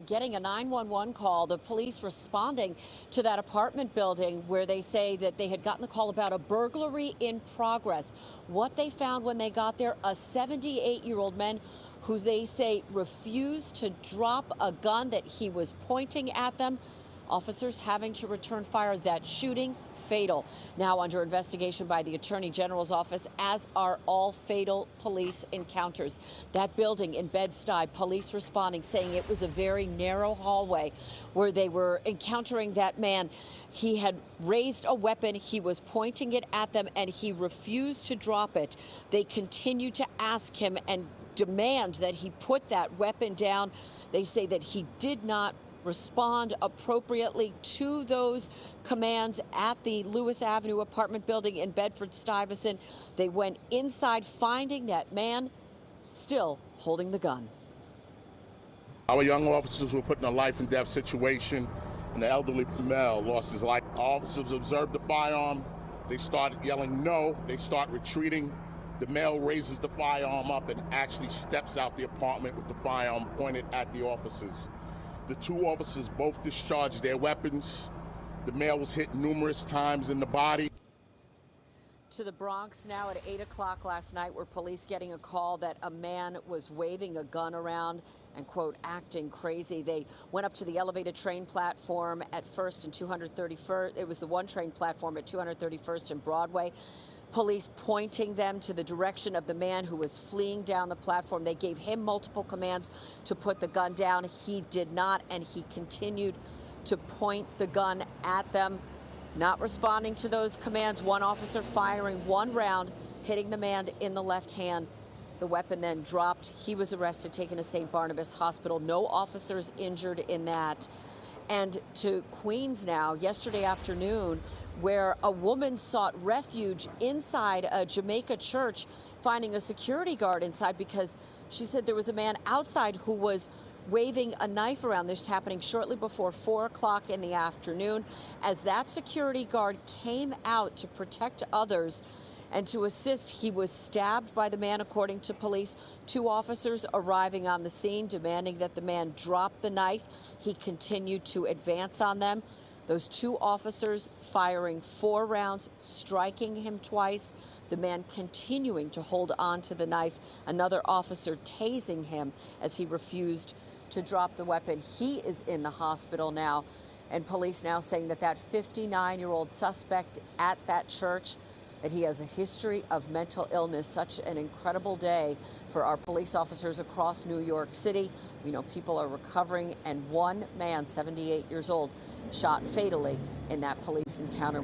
getting a 911 call, the police responding to that apartment building where they say that they had gotten the call about a burglary in progress. What they found when they got there, a 78-year-old man who they say refused to drop a gun that he was pointing at them. Officers having to return fire. That shooting fatal. Now under investigation by the Attorney General's office, as are all fatal police encounters. That building in Bed-Stuy, police responding, saying it was a very narrow hallway where they were encountering that man. He had raised a weapon. He was pointing it at them and he refused to drop it. They continued to ask him and demand that he put that weapon down. They say that he did not respond appropriately to those commands at the Lewis Avenue apartment building in Bedford-Stuyvesant. They went inside, finding that man still holding the gun. Our young officers were put in a life and death situation, and the elderly male lost his life. Officers observed the firearm. They started yelling no. They start retreating. The male raises the firearm up and actually steps out the apartment with the firearm pointed at the officers. The two officers both discharged their weapons. The male was hit numerous times in the body. To the Bronx now at 8 o'clock last night, where police getting a call that a man was waving a gun around and, quote, acting crazy. They went up to the elevated train platform at 1st and 231st. It was the one train platform at 231st and Broadway. Police pointing them to the direction of the man who was fleeing down the platform. They gave him multiple commands to put the gun down. He did not, and he continued to point the gun at them. Not responding to those commands, one officer firing one round, hitting the man in the left hand. The weapon then dropped. He was arrested, taken to St. Barnabas Hospital. No officers injured in that. And to Queens now, yesterday afternoon, where a woman sought refuge inside a Jamaica church, finding a security guard inside because she said there was a man outside who was waving a knife around. This happening shortly before 4 o'clock in the afternoon. As that security guard came out to protect others and to assist, he was stabbed by the man, according to police. Two officers arriving on the scene, demanding that the man drop the knife. He continued to advance on them. Those two officers firing 4 rounds, striking him twice. The man continuing to hold on to the knife. Another officer tasing him as he refused to drop the weapon. He is in the hospital now. And police now saying that that 59-year-old suspect at that church, that he has a history of mental illness. Such an incredible day for our police officers across New York City. We know people are recovering, and one man, 78 years old, shot fatally in that police encounter.